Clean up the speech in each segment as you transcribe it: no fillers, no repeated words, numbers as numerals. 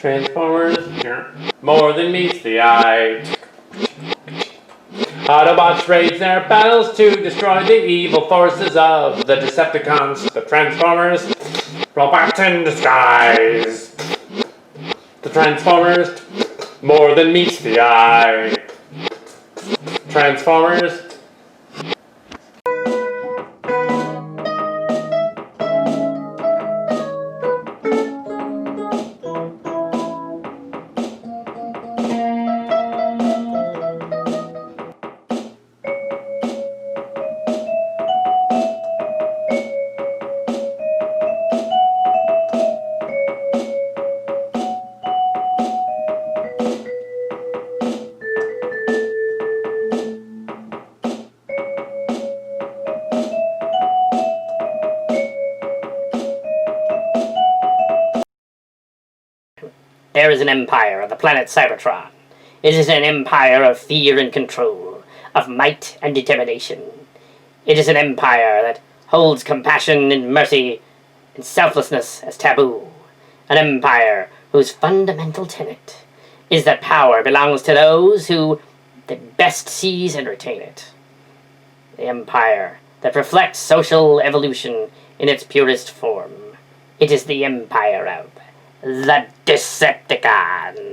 Transformers, more than meets the eye. Autobots rage their battles to destroy the evil forces of the Decepticons, the Transformers, robots in disguise. The Transformers, more than meets the eye. Transformers. There is an empire on the planet Cybertron. It is an empire of fear and control, of might and determination. It is an empire that holds compassion and mercy and selflessness as taboo. An empire whose fundamental tenet is that power belongs to those who best seize and retain it. The empire that reflects social evolution in its purest form. It is the empire of the Decepticons.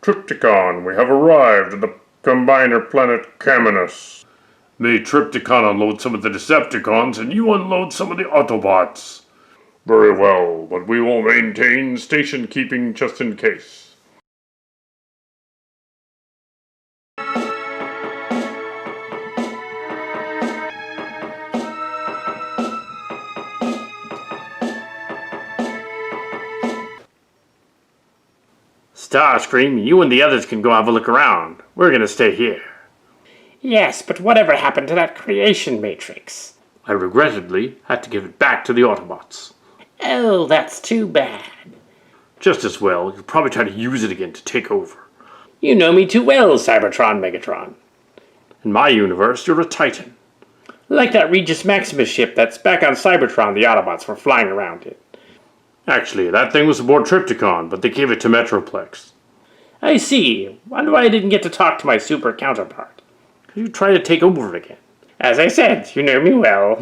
Trypticon, we have arrived at the combiner planet Caminus. May Trypticon unload some of the Decepticons and you unload some of the Autobots. Very well, but we will maintain station keeping just in case. Starscream, you and the others can go have a look around. We're gonna stay here. Yes, but whatever happened to that creation matrix? I regrettably had to give it back to the Autobots. Oh, that's too bad. Just as well, you'll probably try to use it again to take over. You know me too well, Cybertron Megatron. In my universe, you're a Titan. Like that Regis Maximus ship that's back on Cybertron the Autobots were flying around in. Actually, that thing was aboard Trypticon, but they gave it to Metroplex. I see. Wonder why I didn't get to talk to my super counterpart. You try to take over it again. As I said, you know me well.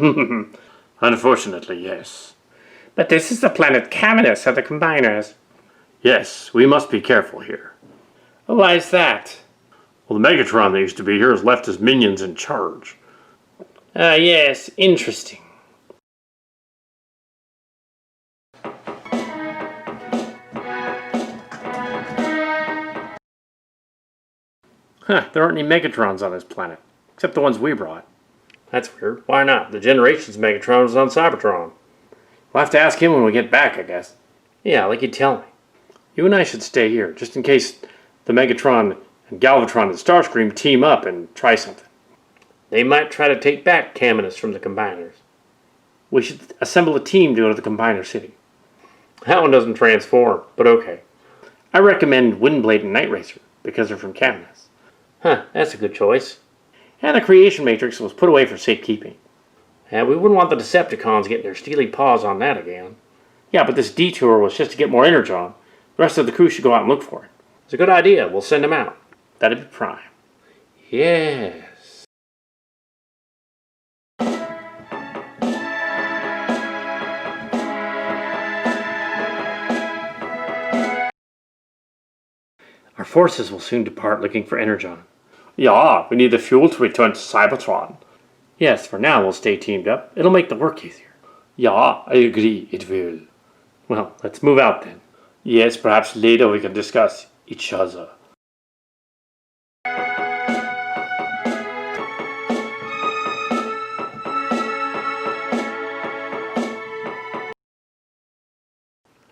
Unfortunately, yes. But this is the planet Caminus of the Combiners. Yes, we must be careful here. Why is that? Well, the Megatron that used to be here has left his minions in charge. Yes, interesting. Huh, there aren't any Megatrons on this planet, except the ones we brought. That's weird. Why not? The Generations Megatron was on Cybertron. We'll have to ask him when we get back, I guess. Yeah, like you tell me. You and I should stay here, just in case the Megatron and Galvatron and Starscream team up and try something. They might try to take back Caminus from the Combiners. We should assemble a team to go to the Combiner City. That one doesn't transform, but okay. I recommend Windblade and Night Racer, because they're from Caminus. Huh, that's a good choice. And the Creation Matrix was put away for safekeeping. Yeah, we wouldn't want the Decepticons getting their steely paws on that again. Yeah, but this detour was just to get more Energon. The rest of the crew should go out and look for it. It's a good idea. We'll send them out. That'd be prime. Yes. Our forces will soon depart looking for Energon. Yeah, we need the fuel to return to Cybertron. Yes, for now we'll stay teamed up. It'll make the work easier. Yeah, I agree, it will. Well, let's move out then. Yes, perhaps later we can discuss each other.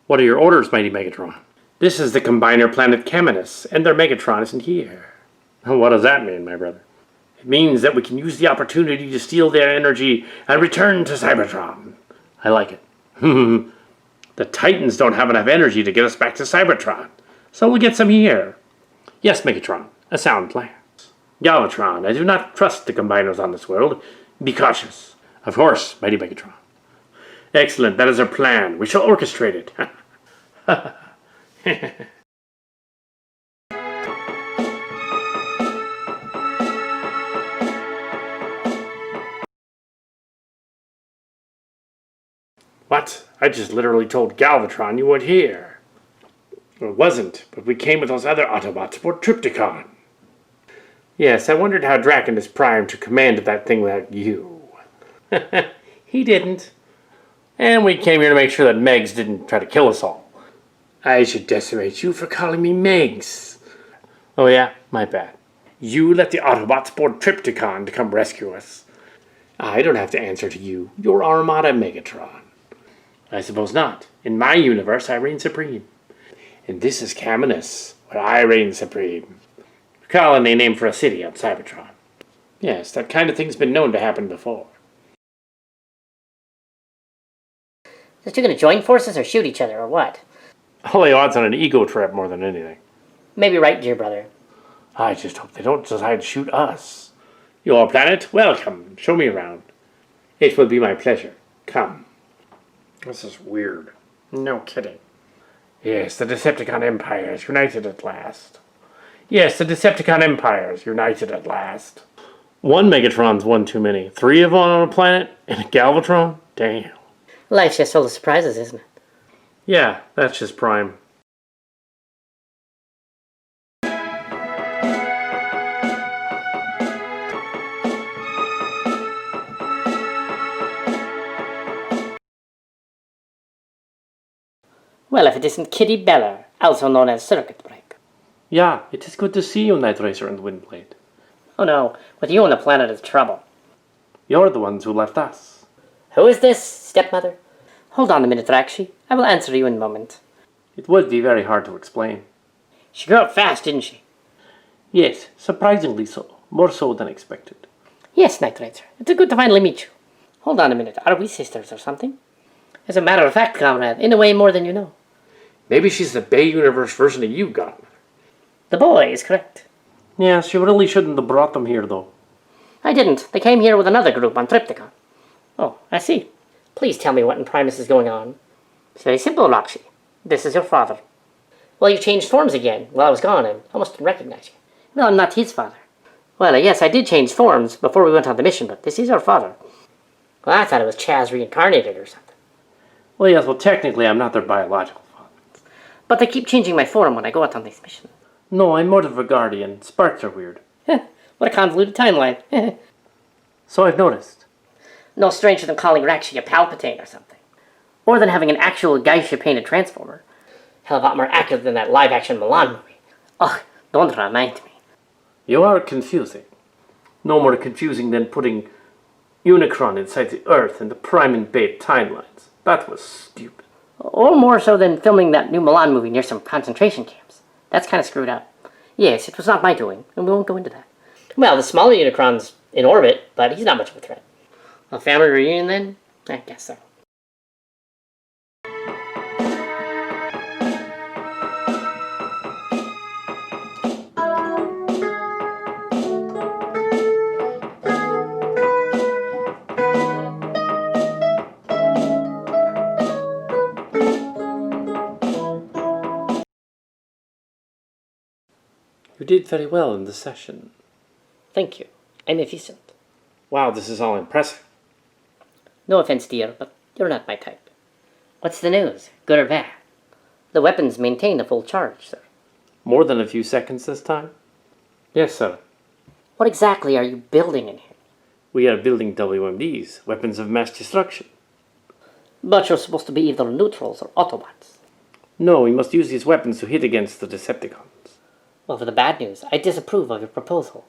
What are your orders, Mighty Megatron? This is the combiner planet Caminus, and their Megatron isn't here. What does that mean, my brother? It means that we can use the opportunity to steal their energy and return to Cybertron. I like it. The Titans don't have enough energy to get us back to Cybertron, so we'll get some here. Yes, Megatron, a sound plan. Galvatron, I do not trust the combiners on this world. Be cautious. Of course, mighty Megatron. Excellent, that is our plan. We shall orchestrate it. What? I just literally told Galvatron you weren't here. It wasn't, but we came with those other Autobots aboard Trypticon. Yes, I wondered how Draconis Prime took command of that thing without you. He didn't. And we came here to make sure that Megs didn't try to kill us all. I should decimate you for calling me Megs. Oh yeah, my bad. You let the Autobots board Trypticon to come rescue us. I don't have to answer to you. You're Armada Megatron. I suppose not. In my universe, I reign supreme. And this is Caminus, where I reign supreme. Colony named for a city on Cybertron. Yes, that kind of thing's been known to happen before. Those two gonna join forces or shoot each other, or what? Only odds on an ego trip more than anything. Maybe right, dear brother. I just hope they don't decide to shoot us. Your planet, welcome. Show me around. It will be my pleasure. Come. This is weird. No kidding. Yes, the Decepticon Empire is united at last. Yes, the Decepticon Empire is united at last. One Megatron's one too many. 3 of them on a planet and a Galvatron? Damn. Life's just full of surprises, isn't it? Yeah, that's just Prime. Well, if it isn't Kitty Beller, also known as Circuit Breaker. Yeah, it is good to see you, Night Racer and Windblade. Oh no, with you on the planet is trouble. You're the ones who left us. Who is this, stepmother? Hold on a minute, Rakshi. I will answer you in a moment. It would be very hard to explain. She grew up fast, didn't she? Yes, surprisingly so. More so than expected. Yes, Night Racer. It's good to finally meet you. Hold on a minute. Are we sisters or something? As a matter of fact, comrade, in a way more than you know. Maybe she's the Bay Universe version of you, Godmother. The boy is correct. Yeah, she really shouldn't have brought them here, though. I didn't. They came here with another group on Trypticon. Oh, I see. Please tell me what in Primus is going on. It's very simple, Rakshi. This is your father. Well, you changed forms again while I was gone and almost didn't recognize you. Well, I'm not his father. Well, yes, I did change forms before we went on the mission, but this is our father. Well, I thought it was Chaz reincarnated or something. Well, yes, well, technically I'm not their biological father. But they keep changing my form when I go out on these missions. No, I'm more of a guardian. Sparks are weird. What a convoluted timeline. So I've noticed. No stranger than calling Rakshi a Palpatine or something. Or than having an actual Geisha-painted Transformer. Hell of a lot more accurate than that live-action Milan movie. Ugh, don't remind me. You are confusing. No more confusing than putting Unicron inside the Earth in the Prime and Bait timelines. That was stupid. Or more so than filming that new Milan movie near some concentration camps. That's kind of screwed up. Yes, it was not my doing, and we won't go into that. Well, the smaller Unicron's in orbit, but he's not much of a threat. A family reunion then? I guess so. You did very well in the session. Thank you. I'm efficient. Wow, this is all impressive. No offense, dear, but you're not my type. What's the news? Good or bad? The weapons maintain a full charge, sir. More than a few seconds this time? Yes, sir. What exactly are you building in here? We are building WMDs, weapons of mass destruction. But you're supposed to be either neutrals or Autobots. No, we must use these weapons to hit against the Decepticons. Well, for the bad news, I disapprove of your proposal.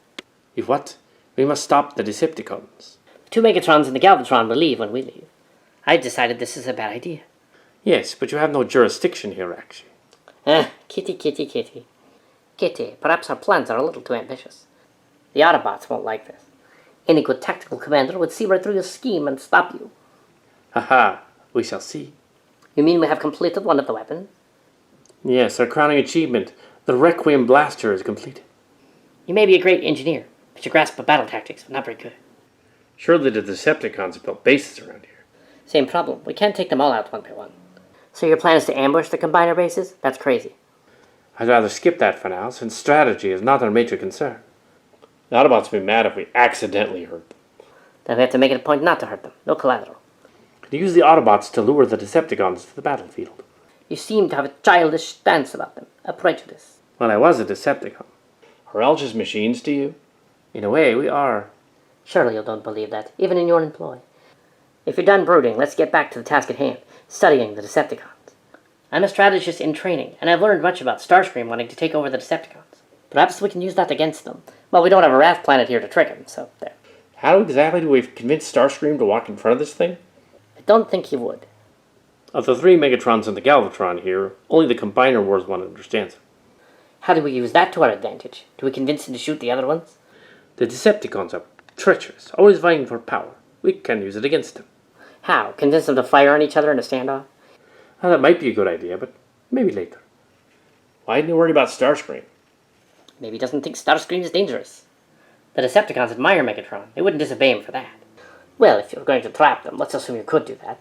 You what? We must stop the Decepticons. The 2 Megatrons and the Galvatron will leave when we leave. I decided this is a bad idea. Yes, but you have no jurisdiction here, actually. Kitty, kitty, kitty. Kitty, perhaps our plans are a little too ambitious. The Autobots won't like this. Any good tactical commander would see right through your scheme and stop you. Haha, we shall see. You mean we have completed one of the weapons? Yes, our crowning achievement, the Requiem Blaster, is completed. You may be a great engineer, but your grasp of battle tactics is not very good. Surely the Decepticons have built bases around here. Same problem. We can't take them all out one by one. So your plan is to ambush the Combiner bases? That's crazy. I'd rather skip that for now, since strategy is not our major concern. The Autobots will be mad if we accidentally hurt them. Then we have to make it a point not to hurt them. No collateral. Could use the Autobots to lure the Decepticons to the battlefield. You seem to have a childish stance about them. A prejudice. Well, I was a Decepticon. Are all just machines to you? In a way, we are. Surely you don't believe that, even in your employ. If you're done brooding, let's get back to the task at hand, studying the Decepticons. I'm a strategist in training, and I've learned much about Starscream wanting to take over the Decepticons. Perhaps we can use that against them. Well, we don't have a raft planet here to trick him, so there. How exactly do we convince Starscream to walk in front of this thing? I don't think he would. Of the 3 Megatrons and the Galvatron here, only the Combiner Wars one understands him. How do we use that to our advantage? Do we convince him to shoot the other ones? The Decepticons are treacherous, always vying for power. We can use it against them. How? Convince them to fire on each other in a standoff? Well, that might be a good idea, but maybe later. Why didn't you worry about Starscream? Maybe he doesn't think Starscream is dangerous. The Decepticons admire Megatron. They wouldn't disobey him for that. Well, if you're going to trap them, let's assume you could do that.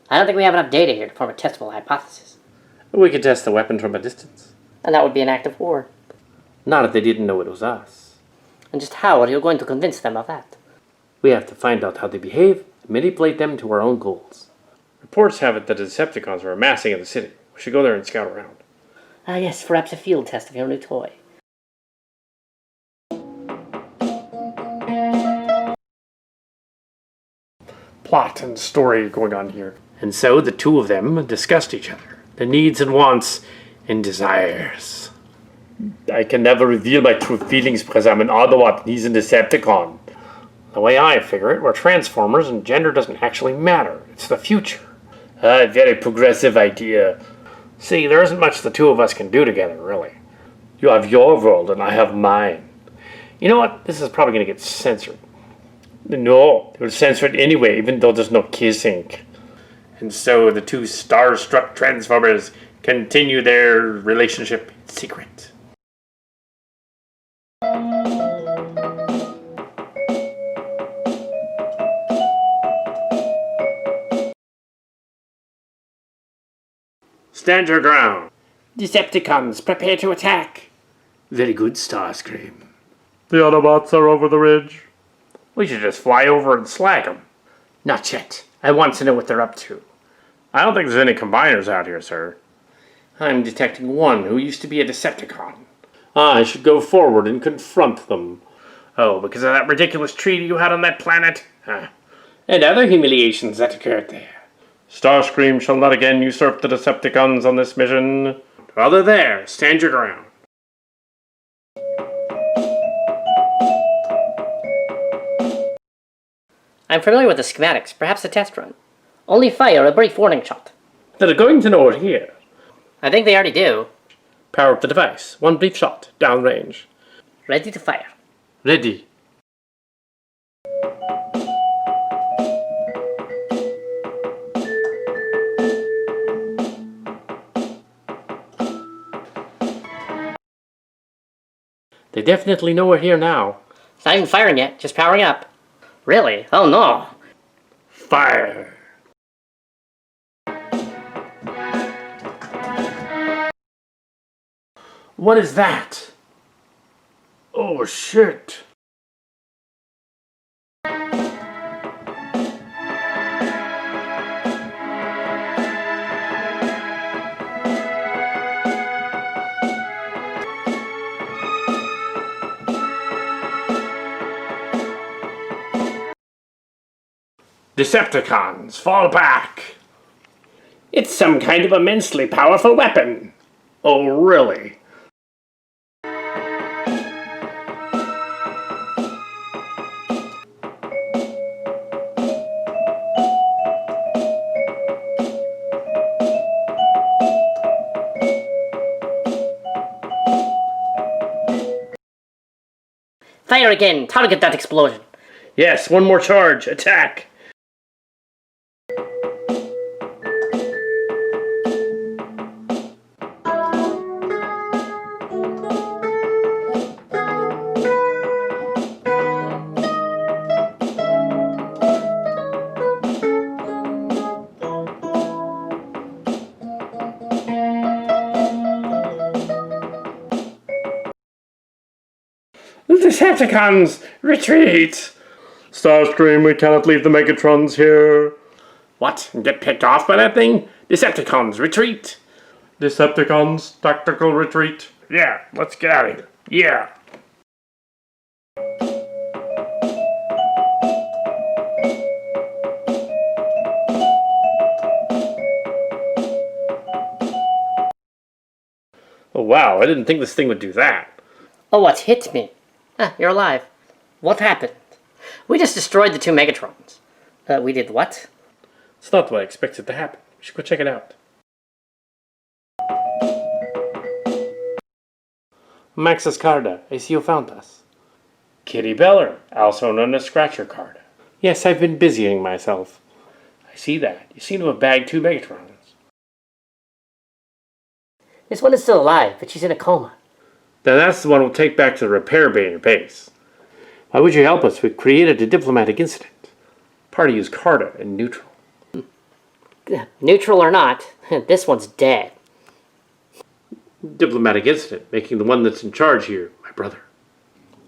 I don't think we have enough data here to form a testable hypothesis. We could test the weapon from a distance. And that would be an act of war. Not if they didn't know it was us. And just how are you going to convince them of that? We have to find out how they behave and manipulate them to our own goals. Reports have it that the Decepticons are amassing in the city. We should go there and scout around. Ah, yes, perhaps a field test of your new toy. Plot and story going on here. And so the two of them discussed each other, their needs and wants and desires. I can never reveal my true feelings because I'm an Autobot and he's a Decepticon. The way I figure it, we're Transformers and gender doesn't actually matter. It's the future. A very progressive idea. See, there isn't much the two of us can do together, really. You have your world and I have mine. You know what? This is probably going to get censored. No, they would censor it anyway, even though there's no kissing. And so the two starstruck Transformers continue their relationship in secret. Stand your ground. Decepticons, prepare to attack. Very good, Starscream. The Autobots are over the ridge. We should just fly over and slag them. Not yet. I want to know what they're up to. I don't think there's any combiners out here, sir. I'm detecting one who used to be a Decepticon. I should go forward and confront them. Oh, because of that ridiculous treaty you had on that planet? And other humiliations that occurred there. Starscream shall not again usurp the Decepticons on this mission. While they're there, stand your ground. I'm familiar with the schematics, perhaps a test run. Only fire a brief warning shot. They're going to know it here. I think they already do. Power up the device. One brief shot, downrange. Ready to fire. Ready. They definitely know we're here now. It's not even firing yet, just powering up. Really? Oh no. Fire! What is that? Oh shit! Decepticons, fall back! It's some kind of immensely powerful weapon. Oh, really? Fire again! Target that explosion! Yes, one more charge. Attack! The Decepticons! Retreat! Starscream, we cannot leave the Megatrons here. What? Get picked off by that thing? Decepticons, retreat! Decepticons, tactical retreat. Yeah, let's get out of here. Yeah! Oh wow, I didn't think this thing would do that. Oh, what hit me? Ah, you're alive. What happened? We just destroyed the two Megatrons. We did what? It's not what I expected to happen. We should go check it out. Maxus Karda, I see you found us. Kitty Beller, also known as Scratchier Karda. Yes, I've been busying myself. I see that. You seem to have bagged two Megatrons. This one is still alive, but she's in a coma. Then that's the one we'll take back to the repair bay in your base. Why would you help us? We created a diplomatic incident. Party used Karda in neutral. Neutral or not, this one's dead. Diplomatic incident, making the one that's in charge here my brother.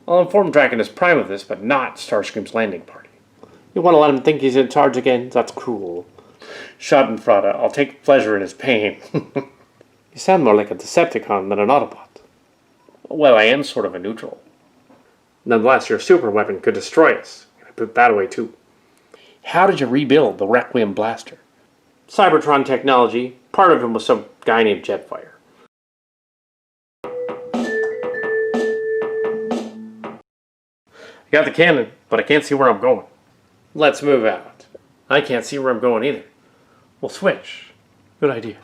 I'll inform Draconis Prime of this, but not Starscream's landing party. You want to let him think he's in charge again? That's cruel. Schadenfreude, I'll take pleasure in his pain. You sound more like a Decepticon than an Autobot. Well, I am sort of a neutral. Nonetheless, your super weapon could destroy us. I put that away too. How did you rebuild the Requiem Blaster? Cybertron technology. Part of him was some guy named Jetfire. I got the cannon, but I can't see where I'm going. Let's move out. I can't see where I'm going either. We'll switch. Good idea.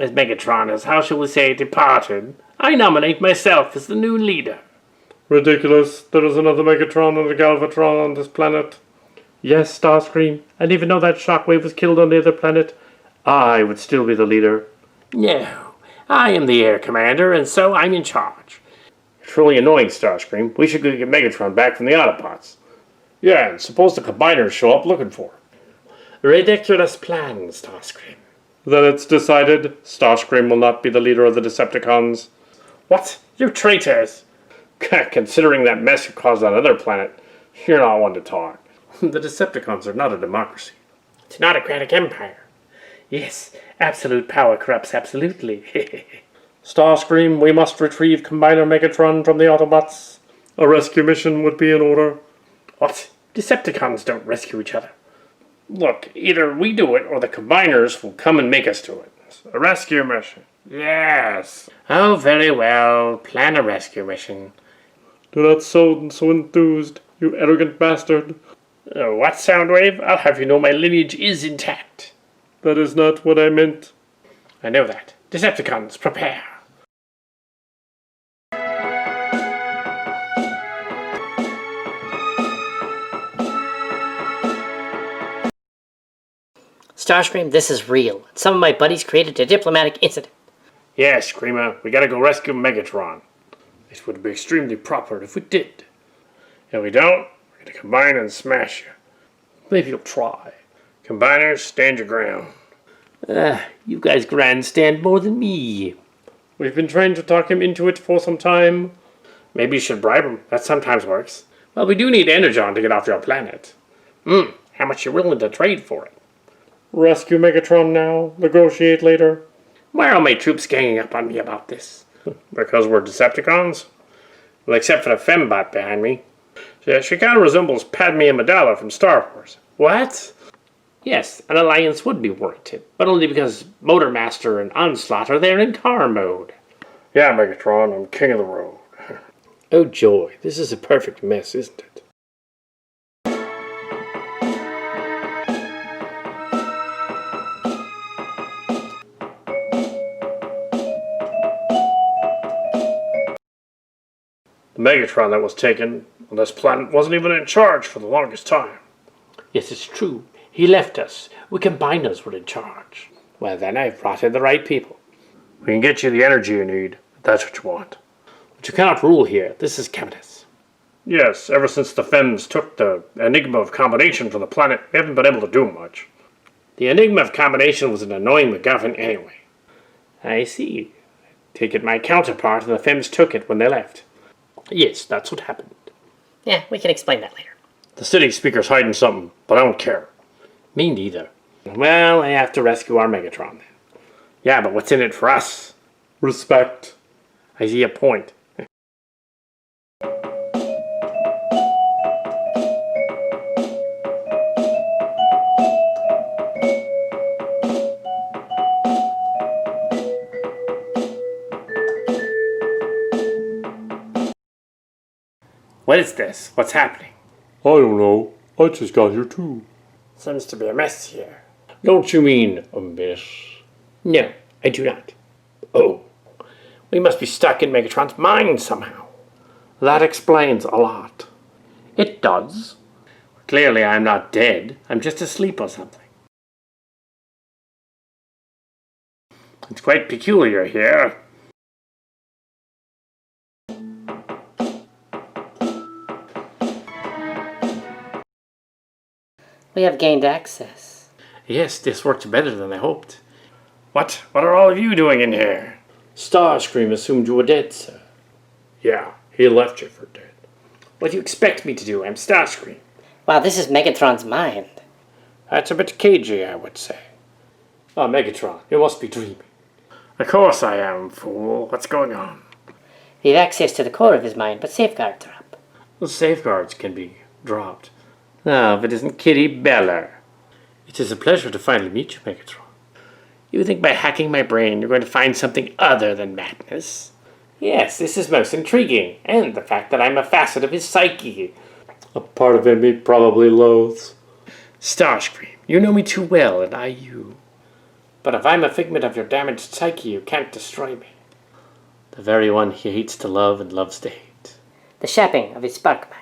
As Megatron has, how shall we say, departed, I nominate myself as the new leader. Ridiculous. There is another Megatron and a Galvatron on this planet. Yes, Starscream, and even though that Shockwave was killed on the other planet, I would still be the leader. No, I am the Air Commander, and so I'm in charge. Truly annoying, Starscream. We should go get Megatron back from the Autobots. Yeah, and suppose the Combiners show up looking for him. Ridiculous plan, Starscream. Then it's decided Starscream will not be the leader of the Decepticons. What? You traitors! Considering that mess you caused on another planet, you're not one to talk. The Decepticons are not a democracy. It's an autocratic empire. Yes, absolute power corrupts absolutely. Starscream, we must retrieve Combiner Megatron from the Autobots. A rescue mission would be in order. What? Decepticons don't rescue each other. Look, either we do it or the Combiners will come and make us do it. A rescue mission. Yes. Oh, very well. Plan a rescue mission. Do not sound so enthused, you arrogant bastard. What, Soundwave? I'll have you know my lineage is intact. That is not what I meant. I know that. Decepticons, prepare. Starscream, this is real. Some of my buddies created a diplomatic incident. Yes, Screamer, we gotta go rescue Megatron. It would be extremely proper if we did. If we don't, we're gonna combine and smash you. Maybe you'll try. Combiners, stand your ground. You guys grandstand more than me. We've been trying to talk him into it for some time. Maybe you should bribe him. That sometimes works. Well, we do need Energon to get off your planet. How much you willing to trade for it? Rescue Megatron now, negotiate later. Why are all my troops ganging up on me about this? Because we're Decepticons? Well, except for the Fembot behind me. She kind of resembles Padme Amidala from Star Wars. What? Yes, an alliance would be warranted, but only because Motormaster and Onslaught are there in car mode. Yeah, Megatron, I'm king of the road. Oh joy, this is a perfect mess, isn't it? The Megatron that was taken on this planet wasn't even in charge for the longest time. Yes, it's true. He left us. We Combiners were in charge. Well, then I've brought in the right people. We can get you the energy you need, if that's what you want. But you cannot rule here. This is Caminus. Yes, ever since the Fems took the Enigma of Combination from the planet, we haven't been able to do much. The Enigma of Combination was an annoying MacGuffin anyway. I see. Take it my counterpart and the Fems took it when they left. Yes, that's what happened. Yeah, we can explain that later. The city speaker's hiding something, but I don't care. Me neither. Well, I have to rescue our Megatron then. Yeah, but what's in it for us? Respect. I see a point. What is this? What's happening? I don't know. I just got here too. Seems to be a mess here. Don't you mean a mess? No, I do not. Oh, we must be stuck in Megatron's mind somehow. That explains a lot. It does. Clearly I'm not dead. I'm just asleep or something. It's quite peculiar here. We have gained access. Yes, this worked better than I hoped. What are all of you doing in here? Starscream assumed you were dead, sir. Yeah, he left you for dead. What do you expect me to do? I'm Starscream. Wow, this is Megatron's mind. That's a bit cagey, I would say. Oh, Megatron, you must be dreaming. Of course I am, fool. What's going on? We have access to the core of his mind, but safeguards are up. The safeguards can be dropped. No, if it isn't Kitty Beller. It is a pleasure to finally meet you, Megatron. You think by hacking my brain you're going to find something other than madness? Yes, this is most intriguing, and the fact that I'm a facet of his psyche. A part of him he probably loathes. Starscream, you know me too well, and I you. But if I'm a figment of your damaged psyche, you can't destroy me. The very one he hates to love and loves to hate. The shaping of his spark mind.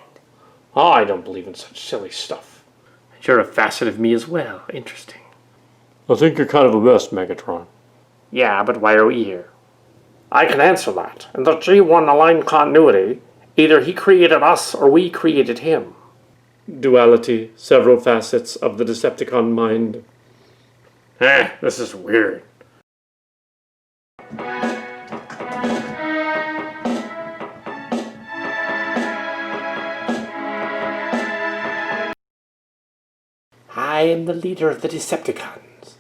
Oh, I don't believe in such silly stuff. And you're a facet of me as well. Interesting. I think you're kind of a mess, Megatron. Yeah, but why are we here? I can answer that. In the G1 aligned continuity, either he created us or we created him. Duality, several facets of the Decepticon mind. This is weird. I am the leader of the Decepticons.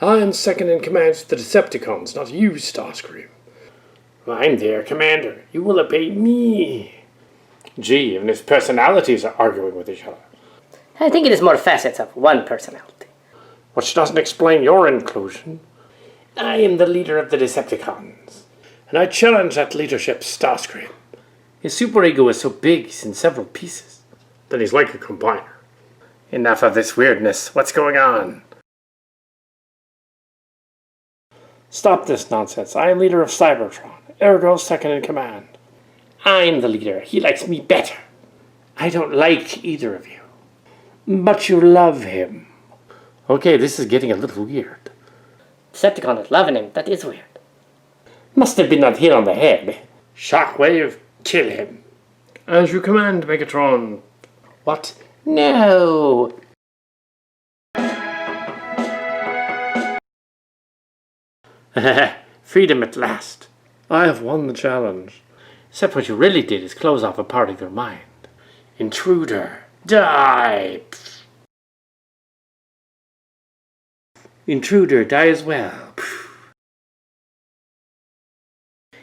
I am second in command to the Decepticons, not you, Starscream. I'm their commander. You will obey me. Gee, even his personalities are arguing with each other. I think it is more facets of one personality. Which doesn't explain your inclusion. I am the leader of the Decepticons, and I challenge that leadership, Starscream. His superego is so big he's in several pieces. Then he's like a combiner. Enough of this weirdness. What's going on? Stop this nonsense. I am leader of Cybertron, ergo second in command. I'm the leader. He likes me better. I don't like either of you. But you love him. Okay, this is getting a little weird. Decepticon is loving him. That is weird. Must have been that hit on the head. Shockwave, kill him. As you command, Megatron. What? No! Freedom at last. I have won the challenge. Except what you really did is close off a part of your mind. Intruder, die! Intruder, die as well.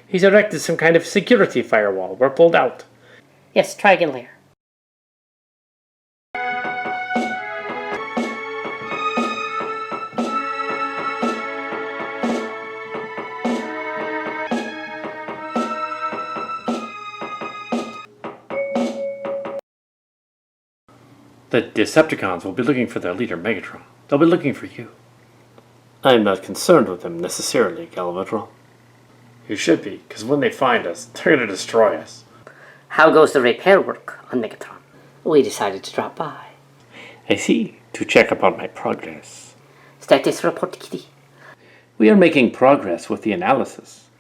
He's erected some kind of security firewall. We're pulled out. Yes, try again later. The Decepticons will be looking for their leader, Megatron. They'll be looking for you. I'm not concerned with them necessarily, Galvatron. You should be, because when they find us, they're going to destroy us. How goes the repair work on Megatron? We decided to drop by. I see, to check upon my progress. Status report, Kitty. We are making progress with the analysis.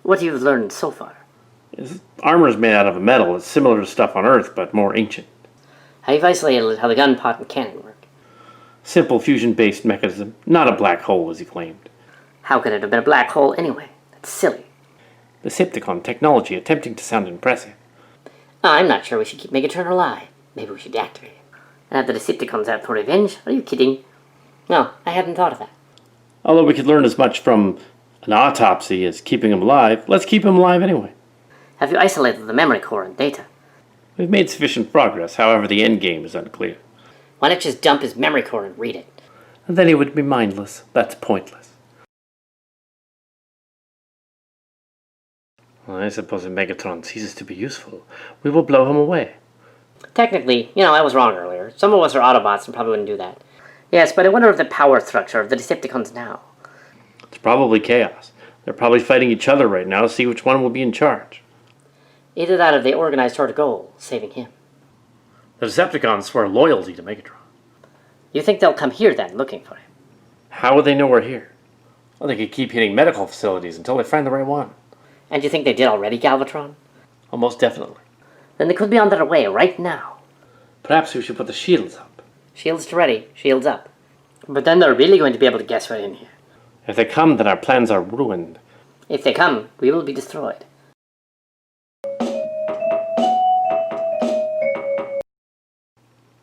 What you've learned so far? This armor is made out of a metal. It's similar to stuff on Earth, but more ancient. I've isolated how the gun pot and cannon work. Simple fusion-based mechanism, not a black hole as he claimed. How could it have been a black hole anyway? That's silly. Decepticon technology attempting to sound impressive. I'm not sure we should keep Megatron alive. Maybe we should deactivate him. And have the Decepticons out for revenge? Are you kidding? No, I hadn't thought of that. Although we could learn as much from an autopsy as keeping him alive, let's keep him alive anyway. Have you isolated the memory core and data? We've made sufficient progress, however the end game is unclear. Why not just dump his memory core and read it? And then he would be mindless. That's pointless. Well, I suppose if Megatron ceases to be useful, we will blow him away. Technically, I was wrong earlier. Some of us are Autobots and probably wouldn't do that. Yes, but I wonder if the power structure of the Decepticons now. It's probably chaos. They're probably fighting each other right now to see which one will be in charge. Either that or they organized toward a goal, saving him. The Decepticons swear loyalty to Megatron. You think they'll come here then, looking for him? How would they know we're here? Well, they could keep hitting medical facilities until they find the right one. And you think they did already, Galvatron? Almost definitely. Then they could be on their way right now. Perhaps we should put the shields up. Shields to ready, shields up. But then they're really going to be able to guess right in here. If they come, then our plans are ruined. If they come, we will be destroyed.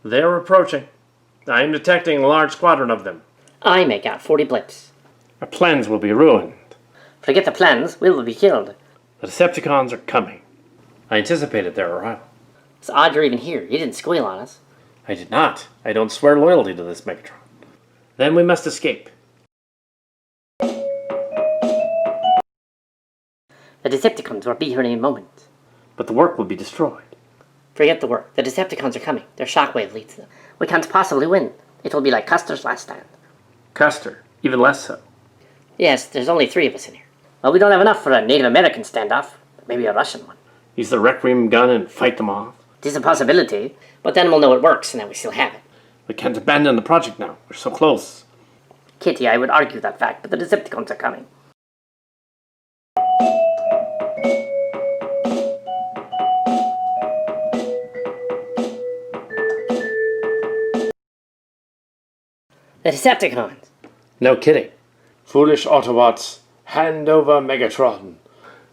They're approaching. I am detecting a large squadron of them. I make out 40 blips. Our plans will be ruined. Forget the plans, we will be killed. The Decepticons are coming. I anticipated their arrival. It's odd you're even here. You didn't squeal on us. I did not. I don't swear loyalty to this Megatron. Then we must escape. The Decepticons will be here in a moment. But the work will be destroyed. Forget the work. The Decepticons are coming. Their Shockwave leads them. We can't possibly win. It will be like Custer's last stand. Custer, even less so. Yes, there's only 3 of us in here. Well, we don't have enough for a Native American standoff. But maybe a Russian one. Use the Requiem gun and fight them off. It is a possibility, but then we'll know it works and that we still have it. We can't abandon the project now. We're so close. Kitty, I would argue that fact, but the Decepticons are coming. The Decepticons! No kidding. Foolish Autobots, hand over Megatron.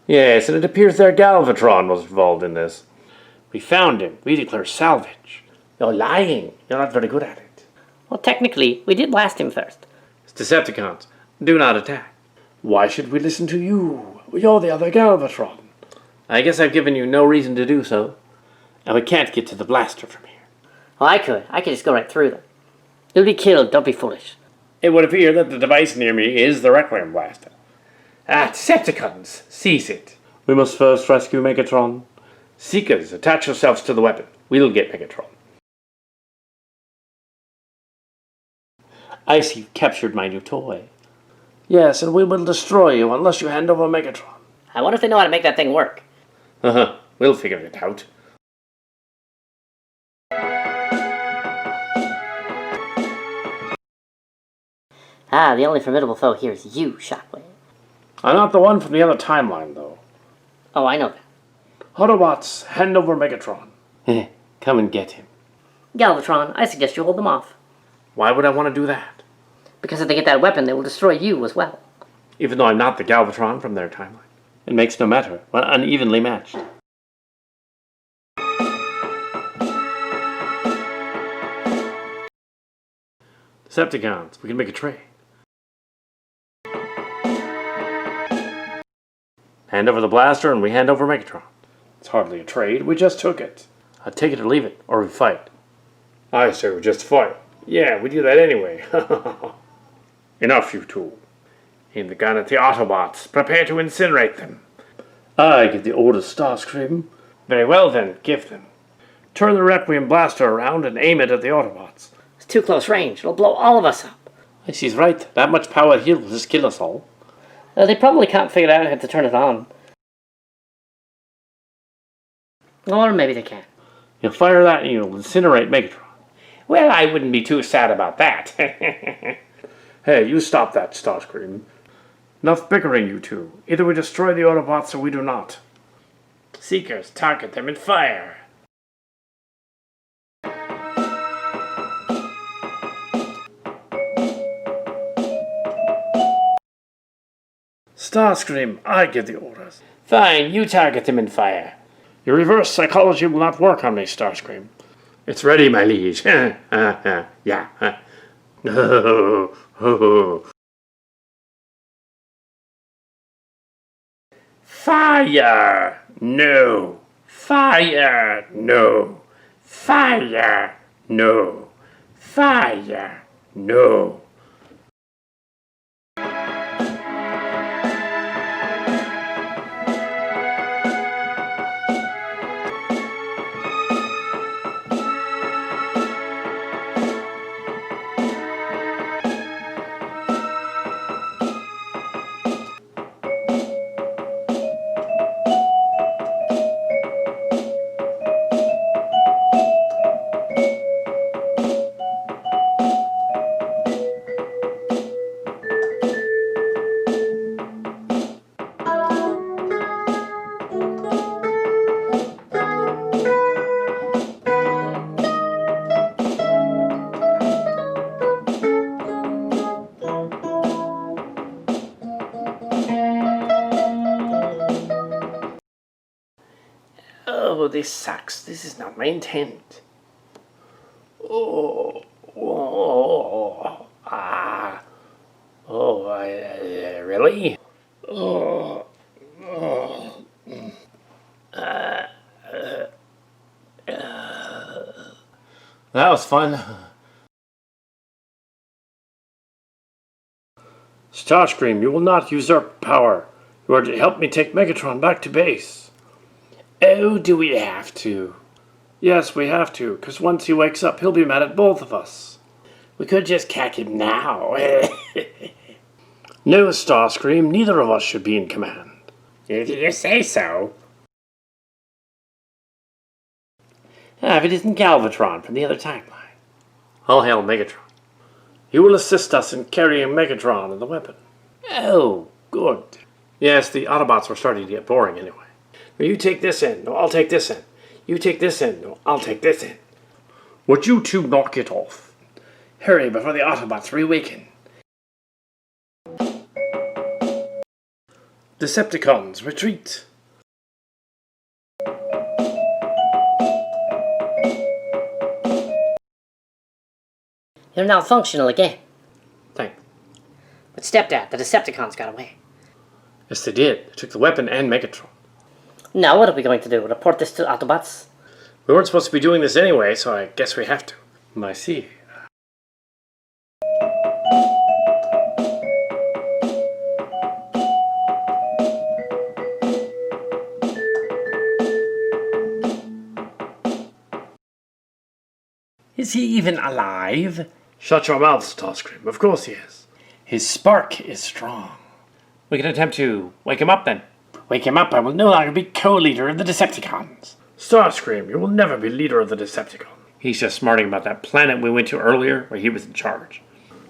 Yes, and it appears their Galvatron was involved in this. We found him. We declare salvage. You're lying. You're not very good at it. Well, technically, we did blast him first. It's Decepticons. Do not attack. Why should we listen to you? You're the other Galvatron. I guess I've given you no reason to do so. And we can't get to the blaster from here. Well, I could. I could just go right through them. You'll be killed. Don't be foolish. It would appear that the device near me is the Requiem Blaster. Decepticons, seize it. We must first rescue Megatron. Seekers, attach yourselves to the weapon. We'll get Megatron. I see you've captured my new toy. Yes, and we will destroy you unless you hand over Megatron. I wonder if they know how to make that thing work. We'll figure it out. Ah, the only formidable foe here is you, Shockwave. I'm not the one from the other timeline, though. Oh, I know that. Autobots, hand over Megatron. Come and get him. Galvatron, I suggest you hold them off. Why would I want to do that? Because if they get that weapon, they will destroy you as well. Even though I'm not the Galvatron from their timeline. It makes no matter. We're unevenly matched. Decepticons, we can make a trade. Hand over the blaster and we hand over Megatron. It's hardly a trade. We just took it. I'd take it or leave it, or we fight. I say we just fight. Yeah, we do that anyway. Enough, you two. Aim the gun at the Autobots. Prepare to incinerate them. I give the order, Starscream. Very well then, give them. Turn the Requiem Blaster around and aim it at the Autobots. It's too close range. It'll blow all of us up. She's right. That much power here will just kill us all. They probably can't figure out how to turn it on. Or maybe they can. You'll fire that and you'll incinerate Megatron. Well, I wouldn't be too sad about that. Hey, you stop that, Starscream. Enough bickering, you two. Either we destroy the Autobots or we do not. Seekers, target them and fire. Starscream, I give the orders. Fine, you target them and fire. Your reverse psychology will not work on me, Starscream. It's ready, my liege. Yeah. Fire! No. Fire! No. Fire! No. Fire! No. Oh, this sucks. This is not my intent. Really? That was fun. Starscream, you will not usurp power. You are to help me take Megatron back to base. Oh, do we have to? Yes, we have to, because once he wakes up, he'll be mad at both of us. We could just cack him now. No, Starscream, neither of us should be in command. If you say so. If it isn't Galvatron from the other timeline. All hail Megatron. He will assist us in carrying Megatron and the weapon. Oh, good. Yes, the Autobots were starting to get boring anyway. Well, you take this end. No, I'll take this end. You take this end. No, I'll take this end. Would you two knock it off? Hurry before the Autobots reawaken. Decepticons, retreat. They're now functional again. Thanks. But Stepdad, the Decepticons got away. Yes, they did. They took the weapon and Megatron. Now what are we going to do? Report this to Autobots? We weren't supposed to be doing this anyway, so I guess we have to. I see. Is he even alive? Shut your mouth, Starscream. Of course he is. His spark is strong. We can attempt to wake him up then. Wake him up, I will no longer be co-leader of the Decepticons. Starscream, you will never be leader of the Decepticons. He's just smarting about that planet we went to earlier where he was in charge.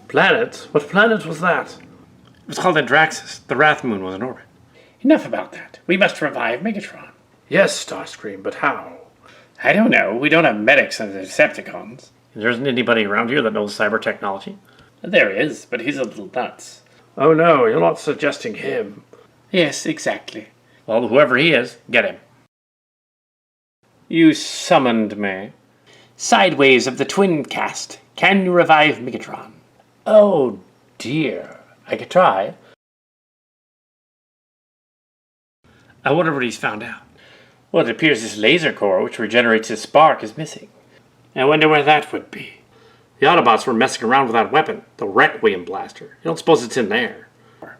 Planet? What planet was that? It was called Andraxis. The Wrath Moon was in orbit. Enough about that. We must revive Megatron. Yes, Starscream, but how? I don't know. We don't have medics in the Decepticons. There isn't anybody around here that knows cyber technology. There is, but he's a little nuts. Oh no, you're not suggesting him. Yes, exactly. Well, whoever he is, get him. You summoned me. Sideways of the Twin Cast. Can you revive Megatron? Oh, dear. I could try. I wonder what he's found out. Well, it appears this laser core, which regenerates his spark, is missing. I wonder where that would be. The Autobots were messing around with that weapon, the Requiem Blaster. You don't suppose it's in there.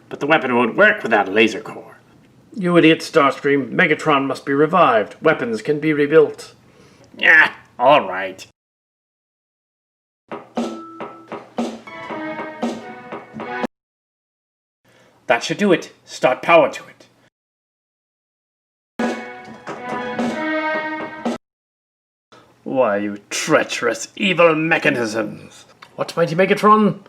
But the weapon won't work without a laser core. You idiot, Starscream. Megatron must be revived. Weapons can be rebuilt. Yeah, all right. That should do it. Start power to it. Why, you treacherous, evil mechanisms! What, mighty Megatron?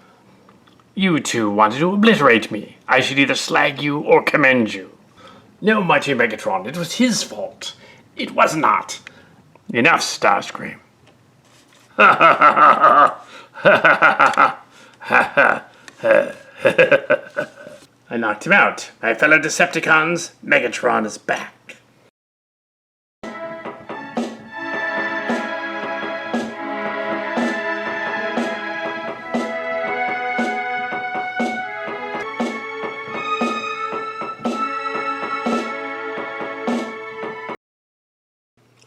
You two wanted to obliterate me. I should either slag you or commend you. No, mighty Megatron, it was his fault. It was not. Enough, Starscream. I knocked him out. My fellow Decepticons, Megatron is back.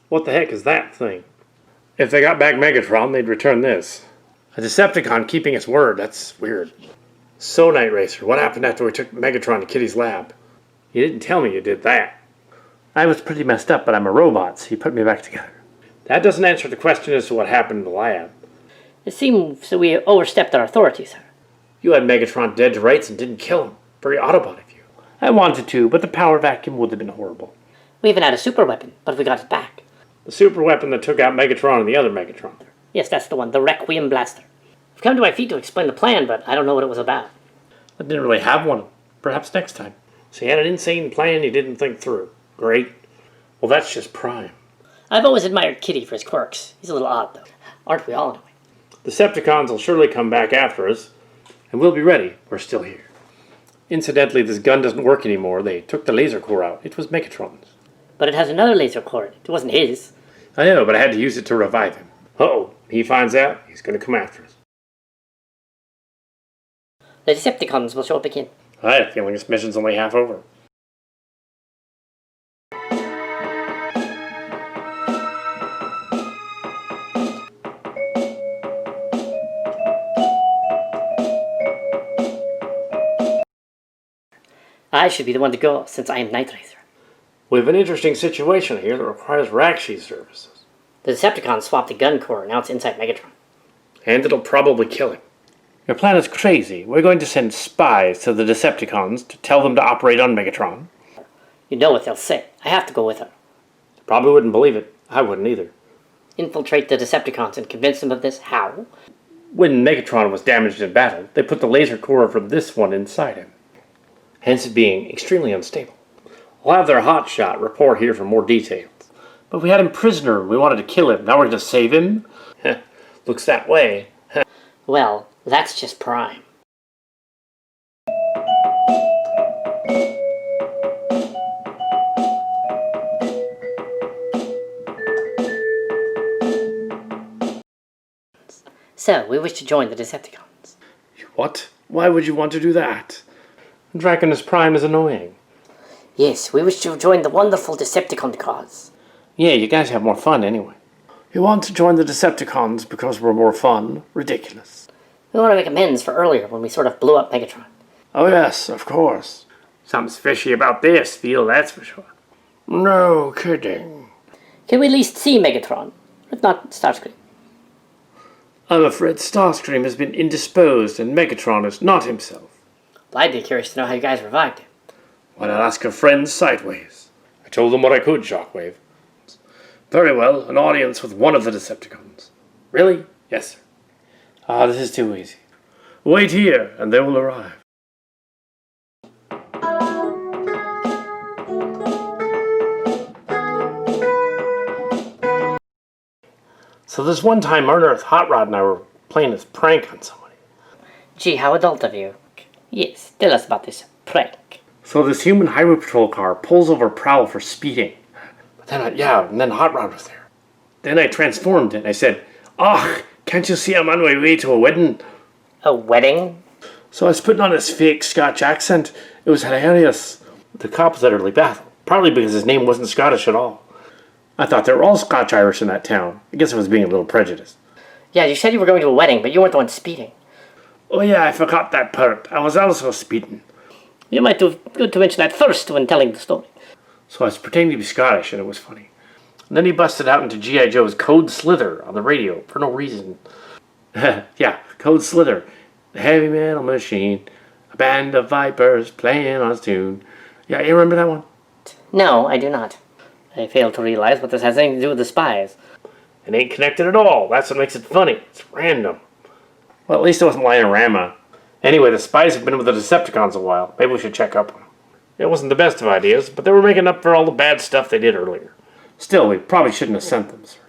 What the heck is that thing? If they got back Megatron, they'd return this. A Decepticon keeping its word, that's weird. So, Night Racer, what happened after we took Megatron to Kitty's lab? You didn't tell me you did that. I was pretty messed up, but I'm a robot, so you put me back together. That doesn't answer the question as to what happened in the lab. It seems that we overstepped our authority, sir. You had Megatron dead to rights and didn't kill him. Very Autobot of you. I wanted to, but the power vacuum would have been horrible. We even had a super weapon, but we got it back. The super weapon that took out Megatron and the other Megatron. Yes, that's the one, the Requiem Blaster. I've come to my feet to explain the plan, but I don't know what it was about. I didn't really have one. Perhaps next time. So you had an insane plan you didn't think through. Great. Well, that's just Prime. I've always admired Kitty for his quirks. He's a little odd, though. Aren't we all, anyway? Decepticons will surely come back after us, and we'll be ready. We're still here. Incidentally, this gun doesn't work anymore. They took the laser core out. It was Megatron's. But it has another laser core in it. It wasn't his. I know, but I had to use it to revive him. Uh-oh. He finds out, he's going to come after us. The Decepticons will show up again. I have a feeling this mission's only half over. I should be the one to go, since I am Night Racer. We have an interesting situation here that requires Rakshi services. The Decepticons swapped the gun core, and now it's inside Megatron. And it'll probably kill him. Your plan is crazy. We're going to send spies to the Decepticons to tell them to operate on Megatron. You know what they'll say. I have to go with her. Probably wouldn't believe it. I wouldn't either. Infiltrate the Decepticons and convince them of this? How? When Megatron was damaged in battle, they put the laser core from this one inside him. Hence it being extremely unstable. We'll have their hotshot report here for more details. But we had him prisoner and we wanted to kill him. Now we're going to save him? Looks that way. Well, that's just Prime. So, we wish to join the Decepticons. What? Why would you want to do that? Draconis Prime is annoying. Yes, we wish to join the wonderful Decepticon cause. Yeah, you guys have more fun anyway. You want to join the Decepticons because we're more fun? Ridiculous. We want to make amends for earlier when we sort of blew up Megatron. Oh yes, of course. Something's fishy about this, Phil, that's for sure. No kidding. Can we at least see Megatron? If not, Starscream. I'm afraid Starscream has been indisposed and Megatron is not himself. Well, I'd be curious to know how you guys revived him. Why not ask a friend sideways? I told them what I could, Shockwave. Very well, an audience with one of the Decepticons. Really? Yes, sir. Ah, this is too easy. Wait here, and they will arrive. So this one time on Earth, Hot Rod and I were playing this prank on somebody. Gee, how adult of you. Yes, tell us about this prank. So this human highway patrol car pulls over Prowl for speeding. But then, and then Hot Rod was there. Then I transformed it and I said, "Ah, can't you see I'm on my way to a wedding?" A wedding? So I was putting on this fake Scotch accent. It was hilarious. The cop was utterly baffled, partly because his name wasn't Scottish at all. I thought they were all Scotch-Irish in that town. I guess I was being a little prejudiced. Yeah, you said you were going to a wedding, but you weren't the one speeding. Oh yeah, I forgot that part. I was also speeding. You might have good to mention that first when telling the story. So I was pretending to be Scottish, and it was funny. And then he busted out into G.I. Joe's Code Slither on the radio for no reason. Yeah, Code Slither. The heavy metal machine. A band of vipers playing on its tune. Yeah, you remember that one? No, I do not. I fail to realize what this has anything to do with the spies. It ain't connected at all. That's what makes it funny. It's random. Well, at least it wasn't Lion-Rama. Anyway, the spies have been with the Decepticons a while. Maybe we should check up on them. It wasn't the best of ideas, but they were making up for all the bad stuff they did earlier. Still, we probably shouldn't have sent them, sir.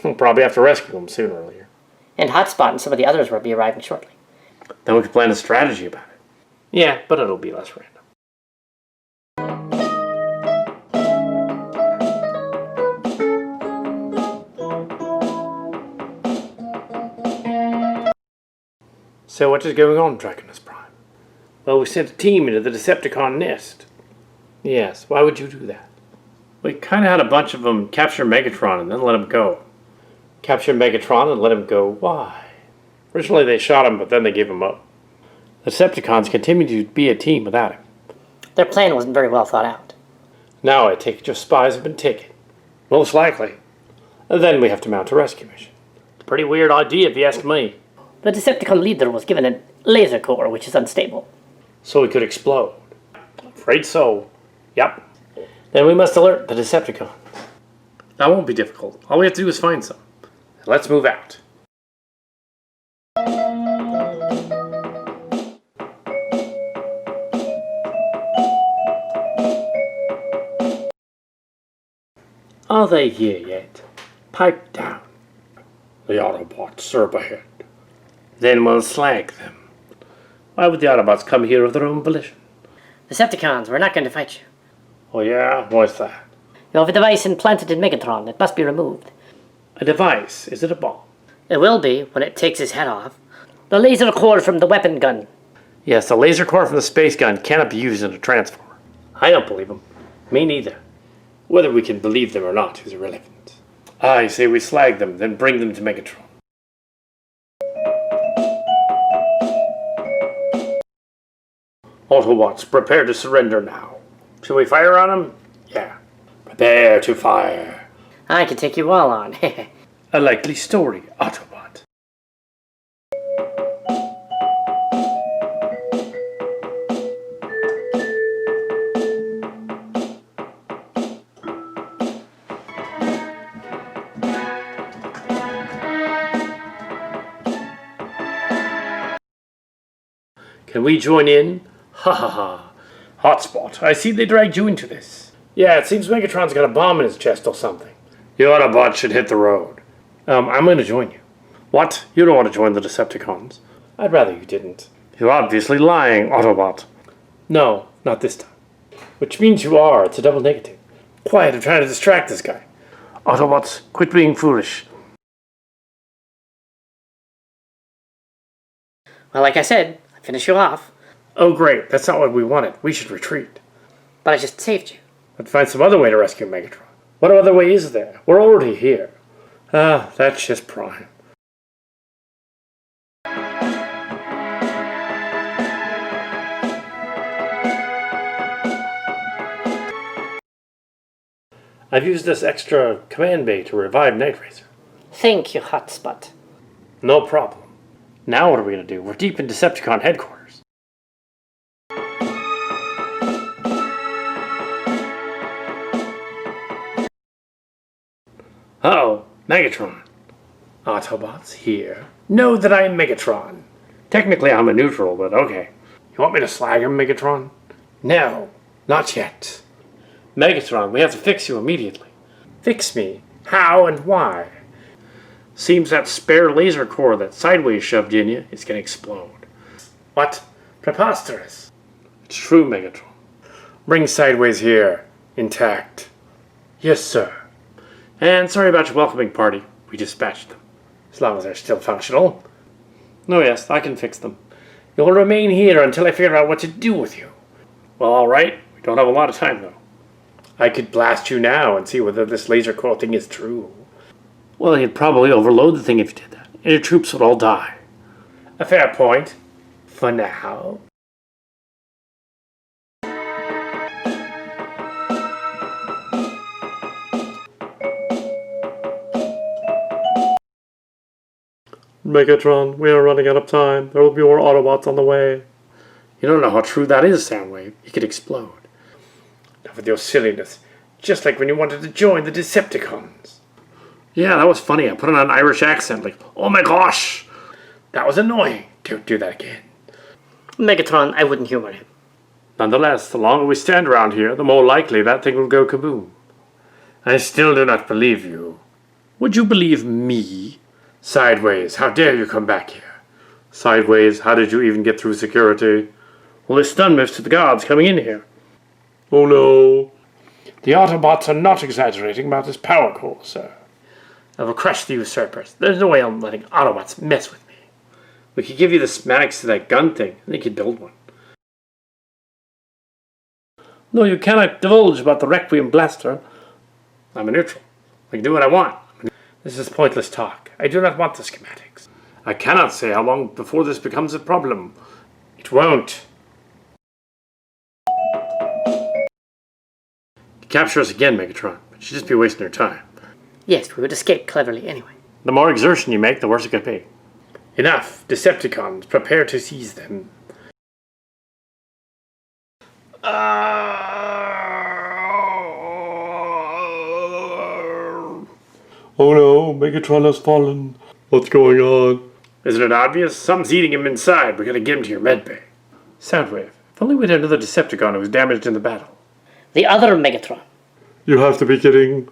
We'll probably have to rescue them sooner or later. And Hotspot and some of the others will be arriving shortly. Then we could plan a strategy about it. Yeah, but it'll be less random. So what is going on, Draconis Prime? Well, we sent a team into the Decepticon nest. Yes, why would you do that? We kind of had a bunch of them capture Megatron and then let him go. Capture Megatron and let him go? Why? Originally they shot him, but then they gave him up. The Decepticons continue to be a team without him. Their plan wasn't very well thought out. Now I take it your spies have been taken. Most likely. And then we have to mount a rescue mission. It's a pretty weird idea if you ask me. The Decepticon leader was given a laser core, which is unstable. So we could explode. Afraid so. Yep. Then we must alert the Decepticons. That won't be difficult. All we have to do is find some. Let's move out. Are they here yet? Pipe down. The Autobots are up ahead. Then we'll slag them. Why would the Autobots come here of their own volition? Decepticons, we're not going to fight you. Oh yeah? What's that? You have a device implanted in Megatron that must be removed. A device? Is it a bomb? It will be when it takes his head off. The laser core from the weapon gun. Yes, the laser core from the space gun cannot be used in a transformer. I don't believe them. Me neither. Whether we can believe them or not is irrelevant. I say we slag them, then bring them to Megatron. Autobots, prepare to surrender now. Shall we fire on them? Yeah. Prepare to fire. I can take you all on. A likely story, Autobot. Can we join in? Ha ha ha. Hotspot, I see they dragged you into this. Yeah, it seems Megatron's got a bomb in his chest or something. The Autobots should hit the road. I'm going to join you. What? You don't want to join the Decepticons? I'd rather you didn't. You're obviously lying, Autobot. No, not this time. Which means you are. It's a double negative. Quiet, I'm trying to distract this guy. Autobots, quit being foolish. Well, like I said, I finish you off. Oh, great. That's not what we wanted. We should retreat. But I just saved you. Let's find some other way to rescue Megatron. What other way is there? We're already here. Ah, that's just Prime. I've used this extra command bay to revive Night Racer. Thank you, Hotspot. No problem. Now what are we going to do? We're deep in Decepticon headquarters. Uh-oh, Megatron. Autobots here. Know that I am Megatron. Technically I'm a neutral, but okay. You want me to slag him, Megatron? No, not yet. Megatron, we have to fix you immediately. Fix me? How and why? Seems that spare laser core that Sideways shoved in you is going to explode. What? Preposterous. It's true, Megatron. Bring Sideways here, intact. Yes, sir. And sorry about your welcoming party. We dispatched them. As long as they're still functional. Oh yes, I can fix them. You'll remain here until I figure out what to do with you. Well, alright. We don't have a lot of time, though. I could blast you now and see whether this laser core thing is true. Well, you'd probably overload the thing if you did that. And your troops would all die. A fair point. For now. Megatron, we are running out of time. There will be more Autobots on the way. You don't know how true that is, Soundwave. You could explode. Enough with your silliness. Just like when you wanted to join the Decepticons. Yeah, that was funny. I put on an Irish accent, like, oh my gosh! That was annoying. Don't do that again. Megatron, I wouldn't humor him. Nonetheless, the longer we stand around here, the more likely that thing will go kaboom. I still do not believe you. Would you believe me? Sideways, how dare you come back here? Sideways, how did you even get through security? Well, this stun most of the guards coming in here. Oh no. The Autobots are not exaggerating about this power core, sir. I will crush the usurpers. There's no way I'm letting Autobots mess with me. We could give you the schematics to that gun thing, and you could build one. No, you cannot divulge about the Requiem Blaster. I'm a neutral. I can do what I want. This is pointless talk. I do not want the schematics. I cannot say how long before this becomes a problem. It won't. Capture us again, Megatron. But you'd just be wasting your time. Yes, we would escape cleverly anyway. The more exertion you make, the worse it could be. Enough. Decepticons, prepare to seize them. Oh no, Megatron has fallen. What's going on? Isn't it obvious? Something's eating him inside. We gotta get him to your medbay. Soundwave, if only we had another Decepticon who was damaged in the battle. The other Megatron. You have to be kidding.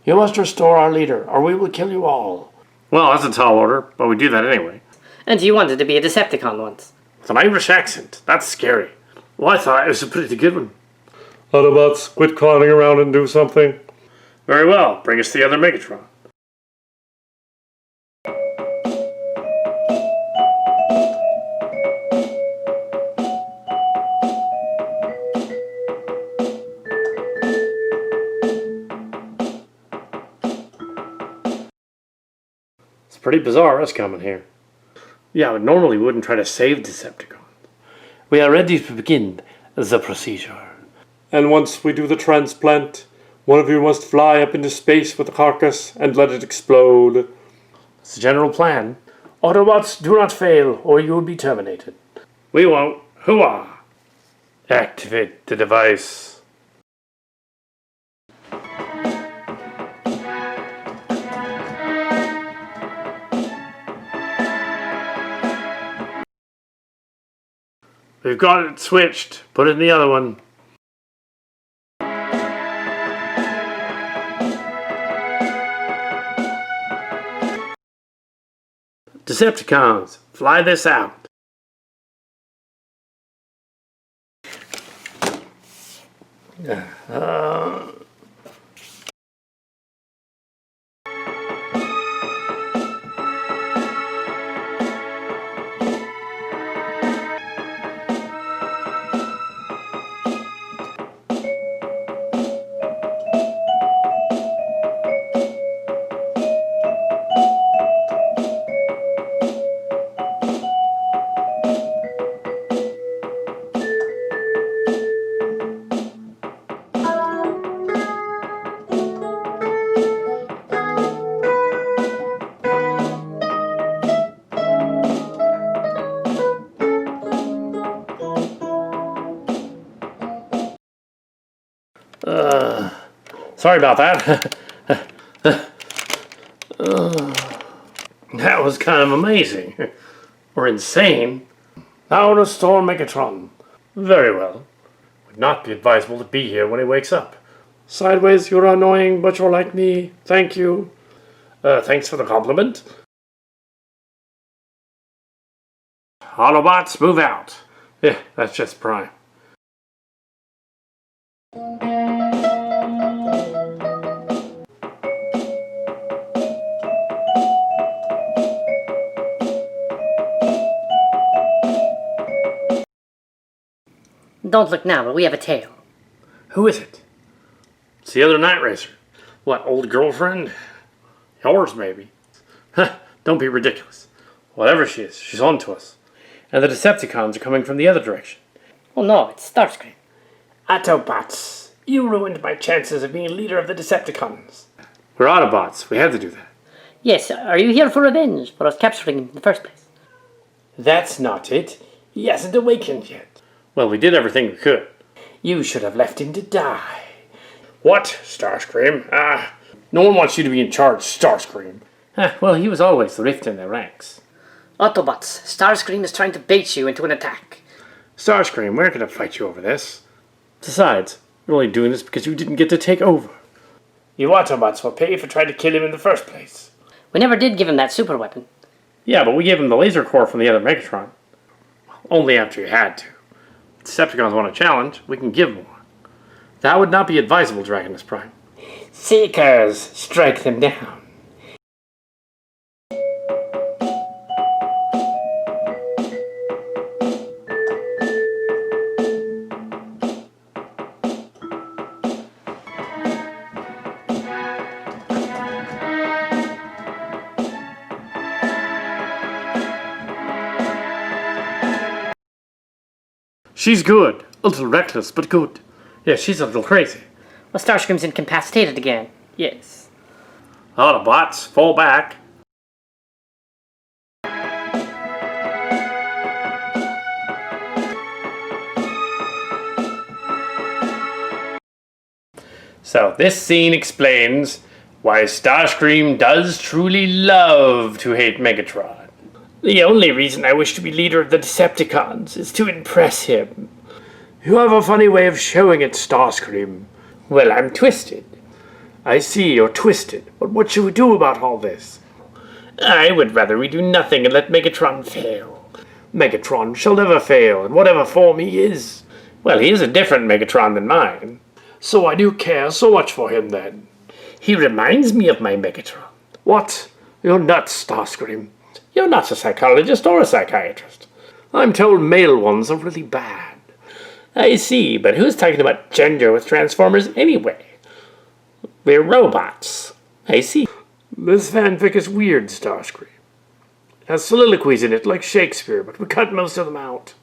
You must restore our leader, or we will kill you all. Well, that's a tall order, but we do that anyway. And you wanted to be a Decepticon once. It's an Irish accent. That's scary. Well, I thought it was a pretty good one. Autobots, quit clowning around and do something. Very well. Bring us the other Megatron. It's pretty bizarre us coming here. Yeah, but normally we wouldn't try to save Decepticons. We are ready to begin the procedure. And once we do the transplant, one of you must fly up into space with the carcass and let it explode. It's the general plan. Autobots, do not fail, or you will be terminated. We won't. Hooah! Activate the device. We've got it switched. Put it in the other one. Decepticons, fly this out. Sorry about that. That was kind of amazing. Or insane. Now restore Megatron. Very well. Would not be advisable to be here when he wakes up. Sideways, you're annoying, but you're like me. Thank you. Thanks for the compliment. Autobots, move out. Yeah, that's just Prime. Don't look now, but we have a tail. Who is it? It's the other Night Racer. What, old girlfriend? Yours, maybe. Don't be ridiculous. Whatever she is, she's on to us. And the Decepticons are coming from the other direction. Oh no, it's Starscream. Autobots, you ruined my chances of being leader of the Decepticons. We're Autobots. We had to do that. Yes, are you here for revenge for us capturing him in the first place? That's not it. He hasn't awakened yet. Well, we did everything we could. You should have left him to die. What, Starscream? No one wants you to be in charge, Starscream. Well, he was always the rift in the ranks. Autobots, Starscream is trying to bait you into an attack. Starscream, we're going to fight you over this. Besides, you're only doing this because you didn't get to take over. You Autobots will pay for trying to kill him in the first place. We never did give him that super weapon. Yeah, but we gave him the laser core from the other Megatron. Only after you had to. If Decepticons want a challenge, we can give them one. That would not be advisable, Draconis Prime. Seekers, strike them down. She's good. A little reckless, but good. Yeah, she's a little crazy. Well, Starscream's incapacitated again. Yes. Autobots, fall back. So this scene explains why Starscream does truly love to hate Megatron. The only reason I wish to be leader of the Decepticons is to impress him. You have a funny way of showing it, Starscream. Well, I'm twisted. I see you're twisted, but what should we do about all this? I would rather we do nothing and let Megatron fail. Megatron shall never fail, in whatever form he is. Well, he is a different Megatron than mine. So I do care so much for him, then. He reminds me of my Megatron. What? You're nuts, Starscream. You're not a psychologist or a psychiatrist. I'm told male ones are really bad. I see, but who's talking about gender with Transformers anyway? We're robots. I see. This fanfic is weird, Starscream. It has soliloquies in it like Shakespeare, but we cut most of them out.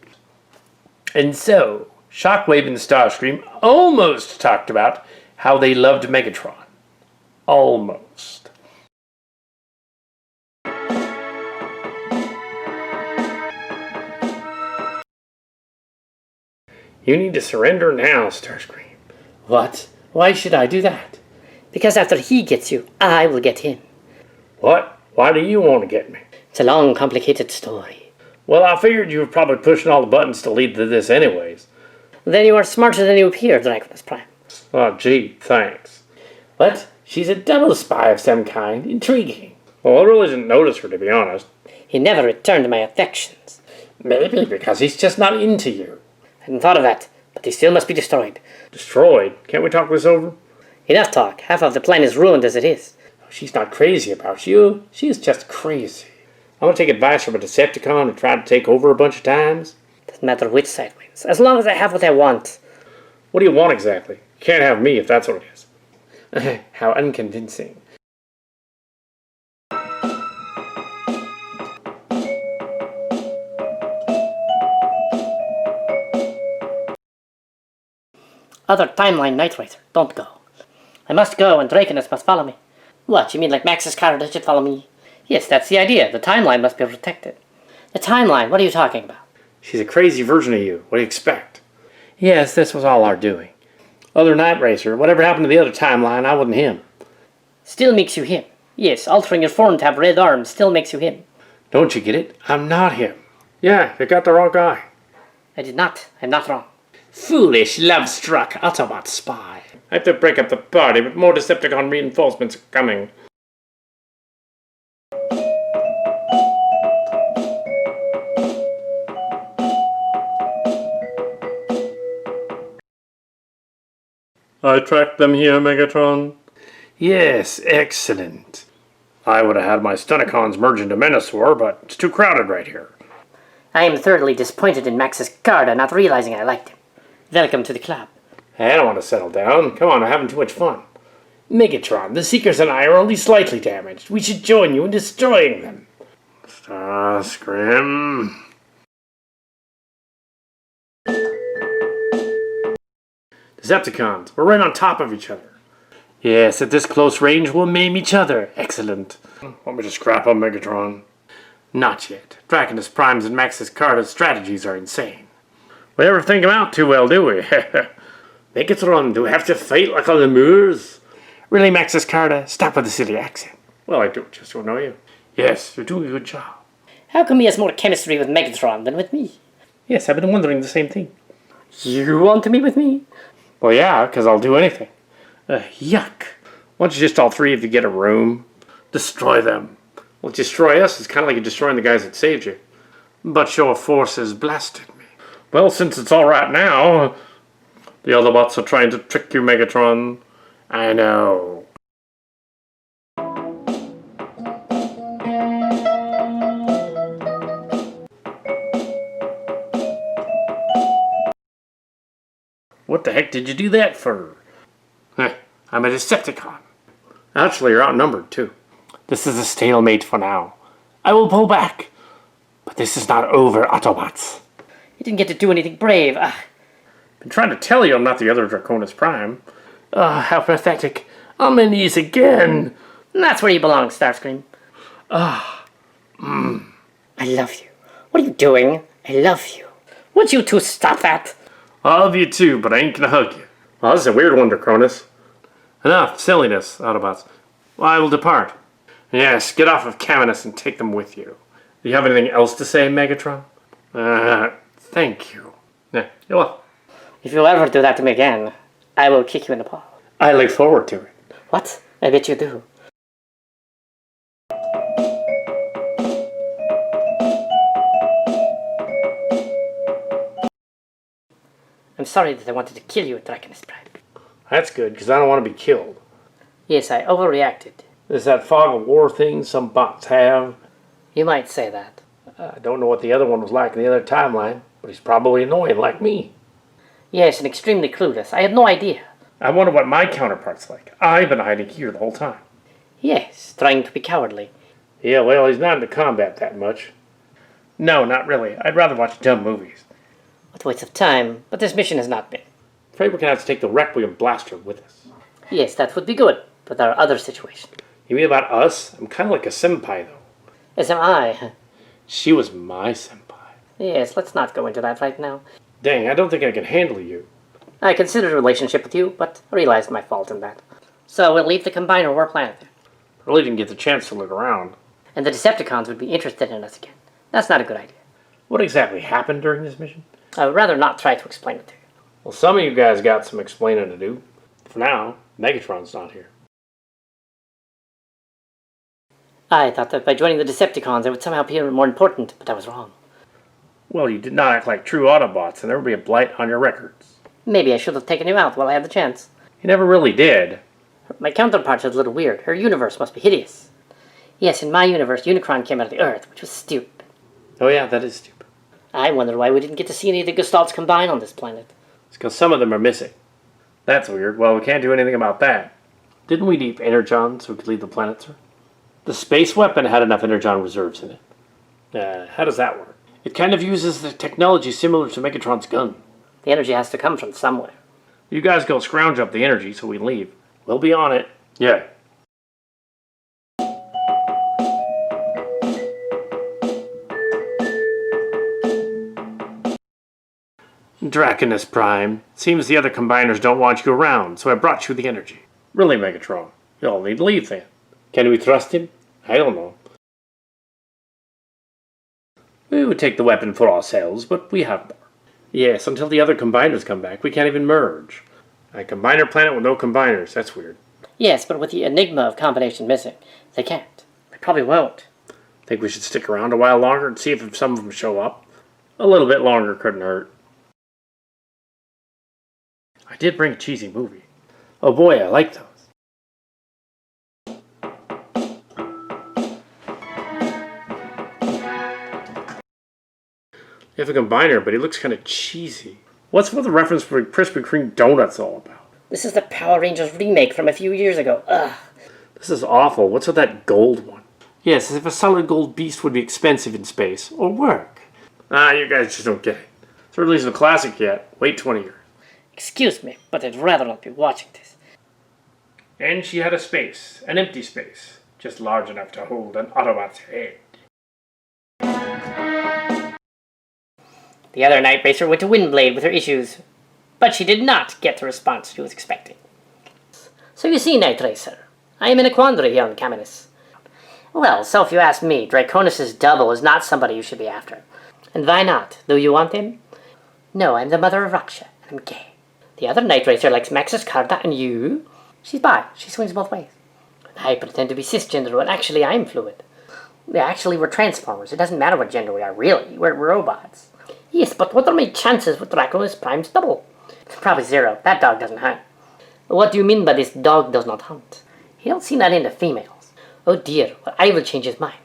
And so, Shockwave and Starscream almost talked about how they loved Megatron. Almost. You need to surrender now, Starscream. What? Why should I do that? Because after he gets you, I will get him. What? Why do you want to get me? It's a long, complicated story. Well, I figured you were probably pushing all the buttons to lead to this anyways. Then you are smarter than you appear, Draconis Prime. Oh, gee, thanks. What? She's a double spy of some kind. Intriguing. Well, I really didn't notice her, to be honest. He never returned my affections. Maybe because he's just not into you. I hadn't thought of that, but he still must be destroyed. Destroyed? Can't we talk this over? Enough talk. Half of the plan is ruined as it is. She's not crazy about you. She's just crazy. I'm gonna take advice from a Decepticon and try to take over a bunch of times. Doesn't matter which side wins, as long as I have what I want. What do you want exactly? You can't have me if that's what it is. How unconvincing. Other timeline Knight Rider, don't go. I must go and Draconis must follow me. What, you mean like Maxus Karda should follow me? Yes, that's the idea. The timeline must be protected. The timeline? What are you talking about? She's a crazy version of you. What do you expect? Yes, this was all our doing. Other Night Racer, whatever happened to the other timeline, I wasn't him. Still makes you him. Yes, altering your form to have red arms still makes you him. Don't you get it? I'm not him. Yeah, you got the wrong guy. I did not. I'm not wrong. Foolish, love-struck Autobot spy. I have to break up the party, but more Decepticon reinforcements are coming. I tracked them here, Megatron. Yes, excellent. I would have had my Stunticons merge into Menasor, but it's too crowded right here. I am thoroughly disappointed in Maxus Karda not realizing I liked him. Welcome to the club. I don't want to settle down. Come on, I'm having too much fun. Megatron, the Seekers and I are only slightly damaged. We should join you in destroying them. Starscream. Decepticons, we're right on top of each other. Yes, at this close range we'll maim each other. Excellent. Want me to scrap on Megatron? Not yet. Draconis Prime's and Maxus Karda's strategies are insane. We never think them out too well, do we? Megatron, do we have to fight like on the moors? Really, Maxus Karda? Stop with the silly accent. Well, I do just to annoy you. Yes, you're doing a good job. How come he has more chemistry with Megatron than with me? Yes, I've been wondering the same thing. You want to meet with me? Well, yeah, because I'll do anything. Yuck. Why don't you just all three of you get a room? Destroy them. Well, destroy us is kind of like destroying the guys that saved you. But your forces blasted me. Well, since it's all right now, the Autobots are trying to trick you, Megatron. I know. What the heck did you do that for? I'm a Decepticon. Actually, you're outnumbered, too. This is a stalemate for now. I will pull back. But this is not over, Autobots. You didn't get to do anything brave. Been trying to tell you I'm not the other Draconis Prime. How pathetic. On my knees again. That's where you belong, Starscream. I love you. What are you doing? I love you. Would you two stop that? I love you too, but I ain't gonna hug you. Well, this is a weird one, Draconis. Enough silliness, Autobots. Well, I will depart. Yes, get off of Caminus and take them with you. Do you have anything else to say, Megatron? Thank you. Yeah, well, If you ever do that to me again, I will kick you in the paw. I look forward to it. What? I bet you do. I'm sorry that I wanted to kill you, Draconis Prime. That's good, because I don't want to be killed. Yes, I overreacted. Is that fog of war thing some bots have? You might say that. I don't know what the other one was like in the other timeline, but he's probably annoying like me. Yes, and extremely clueless. I had no idea. I wonder what my counterpart's like. I've been hiding here the whole time. Yes, trying to be cowardly. Yeah, well, he's not into combat that much. No, not really. I'd rather watch dumb movies. What a waste of time, but this mission has not been. Afraid we're gonna have to take the Requiem Blaster with us. Yes, that would be good, but there are other situations. You mean about us? I'm kind of like a senpai, though. As am I. she was my senpai. Yes, let's not go into that right now. Dang, I don't think I can handle you. I considered a relationship with you, but realized my fault in that. So we'll leave the Combiner war planet there. Really didn't get the chance to look around. And the Decepticons would be interested in us again. That's not a good idea. What exactly happened during this mission? I would rather not try to explain it to you. Well, some of you guys got some explaining to do. For now, Megatron's not here. I thought that by joining the Decepticons I would somehow appear more important, but I was wrong. Well, you did not act like true Autobots, and there would be a blight on your records. Maybe I should have taken you out while I had the chance. You never really did. My counterpart's a little weird. Her universe must be hideous. Yes, in my universe, Unicron came out of the Earth, which was stupid. Oh yeah, that is stupid. I wonder why we didn't get to see any of the Gestalts combine on this planet. It's because some of them are missing. That's weird. Well, we can't do anything about that. Didn't we need energon so we could leave the planet, sir? The space weapon had enough energon reserves in it. How does that work? It kind of uses the technology similar to Megatron's gun. The energy has to come from somewhere. You guys go scrounge up the energy so we can leave. We'll be on it. Yeah. Draconis Prime. Seems the other combiners don't want you around, so I brought you the energy. Really, Megatron. You'll need to leave then. Can we trust him? I don't know. We would take the weapon for ourselves, but we have more. Yes, until the other combiners come back, we can't even merge. A combiner planet with no combiners. That's weird. Yes, but with the enigma of combination missing, they can't. They probably won't. Think we should stick around a while longer and see if some of them show up? A little bit longer couldn't hurt. I did bring a cheesy movie. Oh boy, I like those. You have a combiner, but he looks kind of cheesy. What's with the reference for Krispy Kreme donuts all about? This is the Power Rangers remake from a few years ago. Ugh. This is awful. What's with that gold one? Yes, as if a solid gold beast would be expensive in space, or work. You guys just don't get it. It's released a classic yet. Wait 20 years. Excuse me, but I'd rather not be watching this. And she had a space, an empty space, just large enough to hold an Autobot's head. The other Night Racer went to Windblade with her issues, but she did not get the response she was expecting. So you see, Night Racer, I am in a quandary here on Caminus. Well, so if you ask me, Draconis' double is not somebody you should be after. And why not? Do you want him? No, I'm the mother of Raksha, and I'm gay. The other Night Racer likes Maxus, Karda, and you? She's bi. She swings both ways. I pretend to be cisgender, but actually I'm fluid. Yeah, actually we're Transformers. It doesn't matter what gender we are, really. We're robots. Yes, but what are my chances with Draconis Prime's double? Probably 0. That dog doesn't hunt. What do you mean by this dog does not hunt? He don't seem that into females. Oh dear, well, I will change his mind.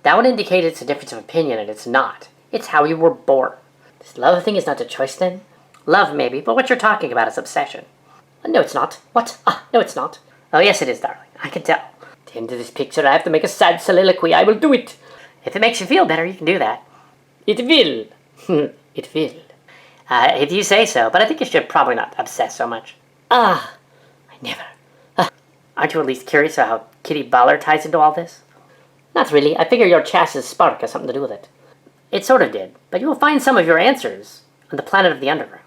That would indicate it's a difference of opinion, and it's not. It's how you were born. This love thing is not a choice, then? Love, maybe, but what you're talking about is obsession. No, it's not. What? No, it's not. Oh, yes, it is, darling. I can tell. At the end of this picture, I have to make a sad soliloquy. I will do it. If it makes you feel better, you can do that. It will. It will. If you say so, but I think you should probably not obsess so much. I never. Aren't you at least curious about how Kitty Baller ties into all this? Not really. I figure your chassis spark has something to do with it. It sort of did, but you will find some of your answers on the planet of the underground.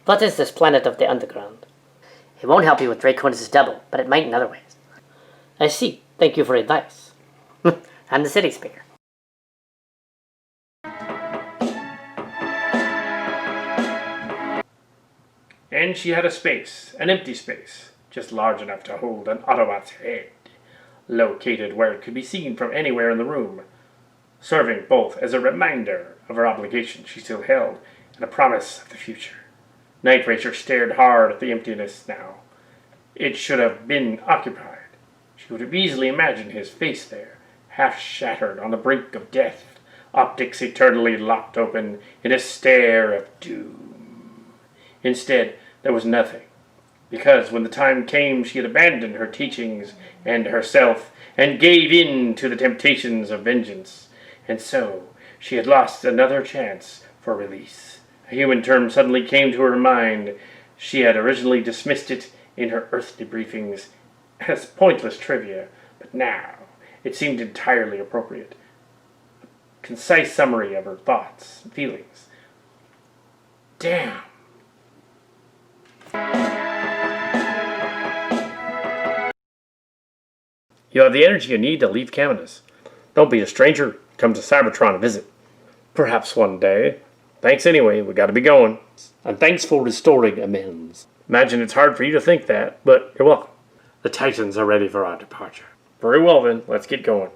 What is this planet of the underground? It won't help you with Draconis' double, but it might in other ways. I see. Thank you for advice. I'm the city speaker. And she had a space, an empty space, just large enough to hold an Autobot's head, located where it could be seen from anywhere in the room, serving both as a reminder of her obligation she still held and a promise of the future. Night Racer stared hard at the emptiness now. It should have been occupied. She would have easily imagined his face there, half shattered on the brink of death, optics eternally locked open in a stare of doom. Instead, there was nothing, because when the time came she had abandoned her teachings and herself and gave in to the temptations of vengeance, and so she had lost another chance for release. A human term suddenly came to her mind. She had originally dismissed it in her earthly briefings as pointless trivia, but now it seemed entirely appropriate. A concise summary of her thoughts and feelings. Damn. You have the energy you need to leave Caminus. Don't be a stranger. Come to Cybertron to visit. Perhaps one day. Thanks anyway, we gotta be going. And thanks for restoring amends. Imagine it's hard for you to think that, but you're welcome. The Titans are ready for our departure. Very well then, let's get going.